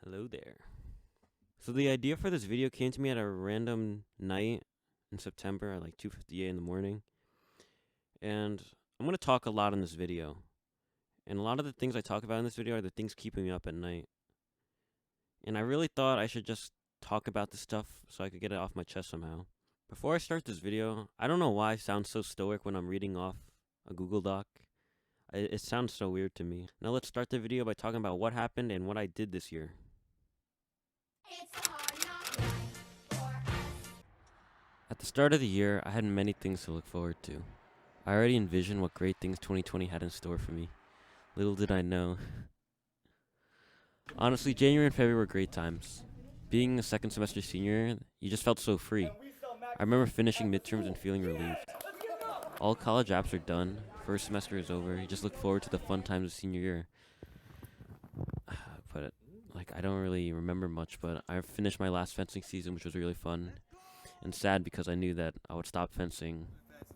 Hello there. So the idea for this video came to me at a random night in September at like 2:58 in the morning. And I'm going to talk a lot in this video. And a lot of the things I talk about in this video are the things keeping me up at night. And I really thought I should just talk about this stuff so I could get it off my chest somehow. Before I start this video, I don't know why I sound so stoic when I'm reading off a Google Doc. It sounds so weird to me. Now let's start the video by talking about what happened and what I did this year. At the start of the year, I had many things to look forward to. I already envisioned what great things 2020 had in store for me. Little did I know. Honestly, January and February were great times. Being a second semester senior, you just felt so free. I remember finishing midterms and feeling relieved. All college apps are done, first semester is over, you just look forward to the fun times of senior year. But I don't really remember much, but I finished my last fencing season, which was really fun. And sad because I knew that I would stop fencing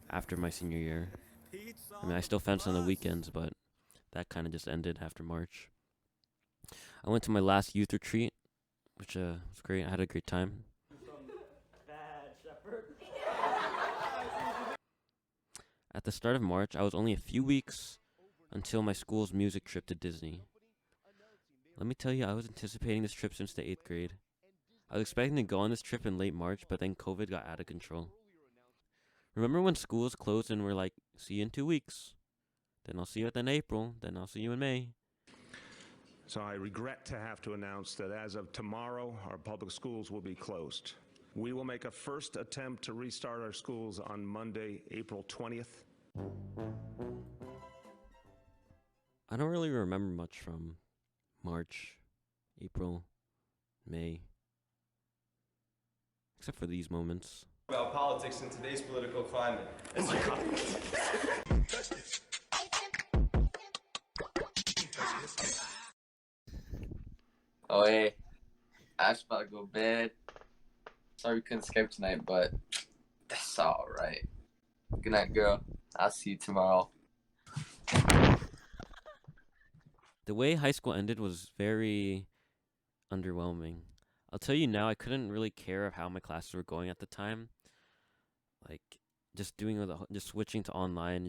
after my senior year. I mean, I still fence on the weekends, but that kind of just ended after March. I went to my last youth retreat, which was great. I had a great time. At the start of March, I was only a few weeks until my school's music trip to Disney. Let me tell you, I was anticipating this trip since the 8th grade. I was expecting to go on this trip in late March, but then COVID got out of control. Remember when schools closed and we're like, see you in 2 weeks. Then I'll see you in April. Then I'll see you in May. So I regret to have to announce that as of tomorrow, our public schools will be closed. We will make a first attempt to restart our schools on Monday, April 20th. I don't really remember much from March, April, May, except for these moments. About politics in today's political climate. Oh my God. Oh hey, Ash about to go to bed. Sorry we couldn't Skype tonight, but that's alright. Good night, girl. I'll see you tomorrow. The way high school ended was very underwhelming. I'll tell you now, I couldn't really care of how my classes were going at the time. Like, just switching to online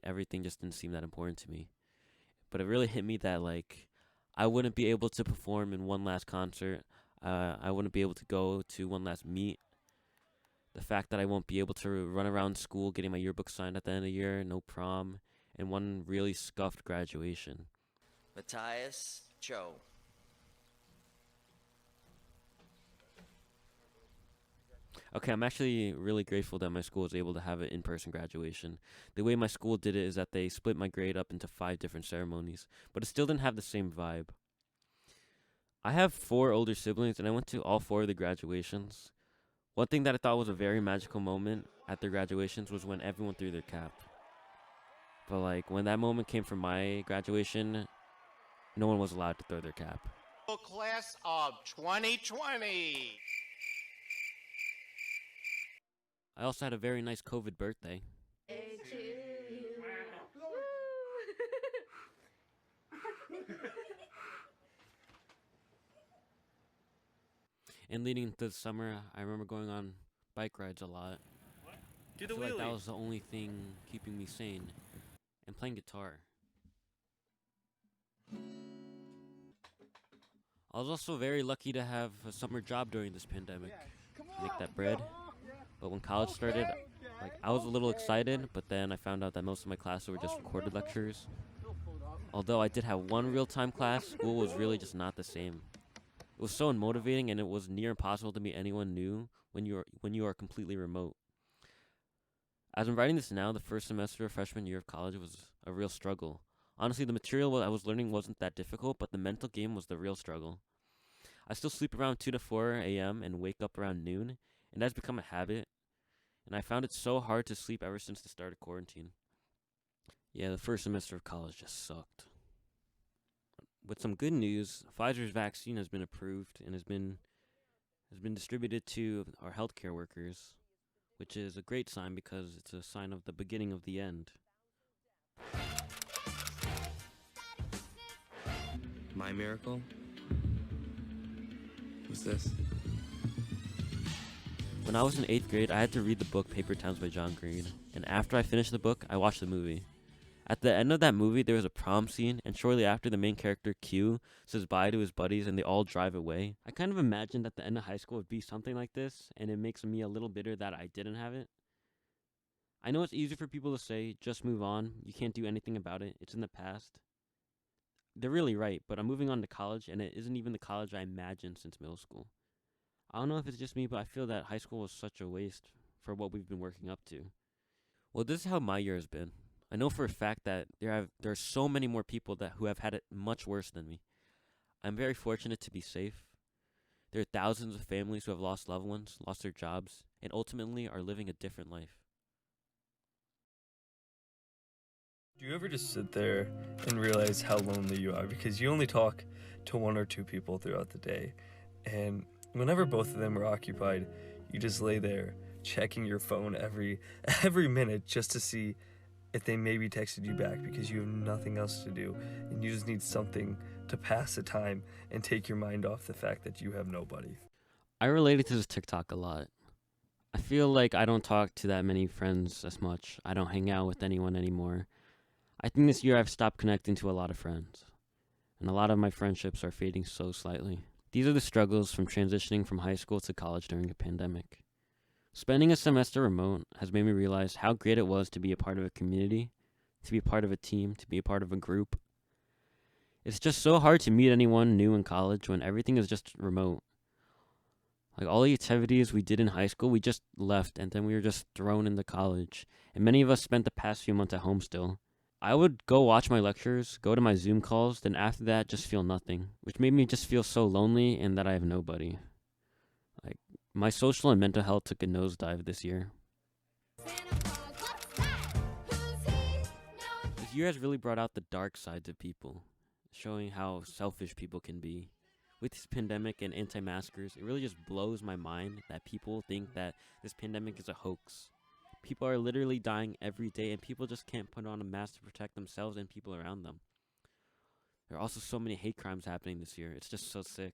everything just didn't seem that important to me. But it really hit me that, I wouldn't be able to perform in one last concert. I wouldn't be able to go to one last meet. The fact that I won't be able to run around school getting my yearbook signed at the end of the year, no prom, and one really scuffed graduation. Matthias Cho. Okay, I'm actually really grateful that my school was able to have an in-person graduation. The way my school did it is that they split my grade up into 5 different ceremonies, but it still didn't have the same vibe. I have 4 older siblings, and I went to all 4 of the graduations. One thing that I thought was a very magical moment at their graduations was when everyone threw their cap. But when that moment came for my graduation, no one was allowed to throw their cap. Class of 2020. I also had a very nice COVID birthday. And leading into the summer, I remember going on bike rides a lot. Do the I feel like that wheelie. was the only thing keeping me sane. And playing guitar. I was also very lucky to have a summer job during this pandemic. Make that bread. But when college started, I was a little excited, but then I found out that most of my classes were just recorded lectures. Although I did have one real-time class, school was really just not the same. It was so unmotivating, and it was near impossible to meet anyone new when you are completely remote. As I'm writing this now, the first semester of freshman year of college was a real struggle. Honestly, the material I was learning wasn't that difficult, but the mental game was the real struggle. I still sleep around 2 to 4 a.m. and wake up around noon, and that's become a habit. And I found it so hard to sleep ever since the start of quarantine. Yeah, the first semester of college just sucked. With some good news, Pfizer's vaccine has been approved and has been distributed to our healthcare workers, which is a great sign because it's a sign of the beginning of the end. My miracle? What's this? When I was in 8th grade, I had to read the book Paper Towns by John Green, and after I finished the book, I watched the movie. At the end of that movie, there was a prom scene, and shortly after, the main character, Q, says bye to his buddies, and they all drive away. I kind of imagined that the end of high school would be something like this, and it makes me a little bitter that I didn't have it. I know it's easy for people to say, just move on, you can't do anything about it, it's in the past. They're really right, but I'm moving on to college, and it isn't even the college I imagined since middle school. I don't know if it's just me, but I feel that high school was such a waste for what we've been working up to. Well, this is how my year has been. I know for a fact that there are so many more people who have had it much worse than me. I'm very fortunate to be safe. There are thousands of families who have lost loved ones, lost their jobs, and ultimately are living a different life. Do you ever just sit there and realize how lonely you are because you only talk to one or two people throughout the day, and whenever both of them are occupied, you just lay there checking your phone every minute just to see if they maybe texted you back because you have nothing else to do and you just need something to pass the time and take your mind off the fact that you have nobody. I related to this TikTok a lot. I feel like I don't talk to that many friends as much. I don't hang out with anyone anymore. I think this year I've stopped connecting to a lot of friends, and a lot of my friendships are fading so slightly. These are the struggles from transitioning from high school to college during a pandemic. Spending a semester remote has made me realize how great it was to be a part of a community, to be a part of a team, to be a part of a group. It's just so hard to meet anyone new in college when everything is just remote. Like all the activities we did in high school, we just left and then we were just thrown into college. And many of us spent the past few months at home still. I would go watch my lectures, go to my Zoom calls, then after that just feel nothing, which made me just feel so lonely and that I have nobody. Like my social and mental health took a nosedive this year. This year has really brought out the dark sides of people, showing how selfish people can be. With this pandemic and anti-maskers, it really just blows my mind that people think that this pandemic is a hoax. People are literally dying every day, and people just can't put on a mask to protect themselves and people around them. There are also so many hate crimes happening this year. It's just so sick.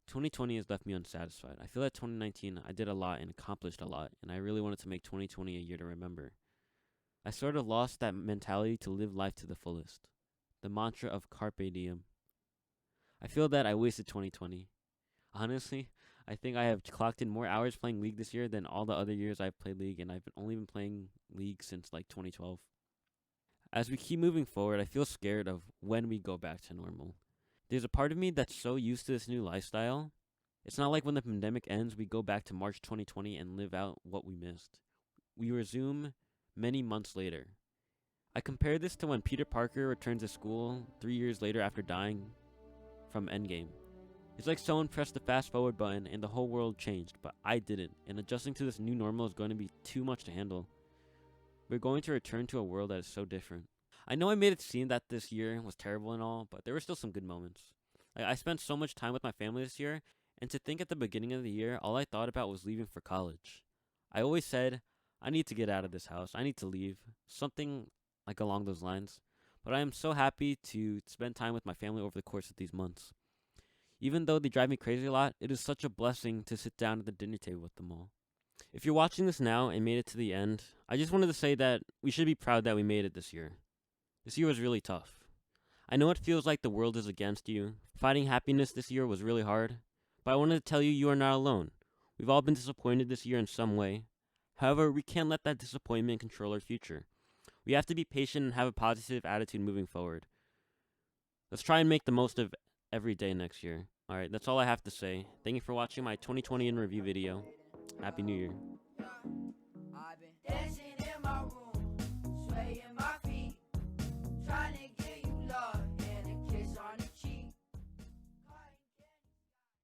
2020 has left me unsatisfied. I feel that 2019, I did a lot and accomplished a lot, and I really wanted to make 2020 a year to remember. I sort of lost that mentality to live life to the fullest. The mantra of carpe diem. I feel that I wasted 2020. Honestly, I think I have clocked in more hours playing League this year than all the other years I've played League, and I've only been playing League since like 2012. As we keep moving forward, I feel scared of when we go back to normal. There's a part of me that's so used to this new lifestyle. It's not like when the pandemic ends, we go back to March 2020 and live out what we missed. We resume many months later. I compare this to when Peter Parker returns to school 3 years later after dying from Endgame. It's like someone pressed the fast forward button and the whole world changed, but I didn't, and adjusting to this new normal is going to be too much to handle. We're going to return to a world that is so different. I know I made it seem that this year was terrible and all, but there were still some good moments. I spent so much time with my family this year, and to think at the beginning of the year, all I thought about was leaving for college. I always said, I need to get out of this house, I need to leave, something like along those lines. But I am so happy to spend time with my family over the course of these months. Even though they drive me crazy a lot, it is such a blessing to sit down at the dinner table with them all. If you're watching this now and made it to the end, I just wanted to say that we should be proud that we made it this year. This year was really tough. I know it feels like the world is against you. Finding happiness this year was really hard, but I wanted to tell you you are not alone. We've all been disappointed this year in some way. However, we can't let that disappointment control our future. We have to be patient and have a positive attitude moving forward. Let's try and make the most of every day next year. Alright, that's all I have to say. Thank you for watching my 2020 in review video. Happy New Year.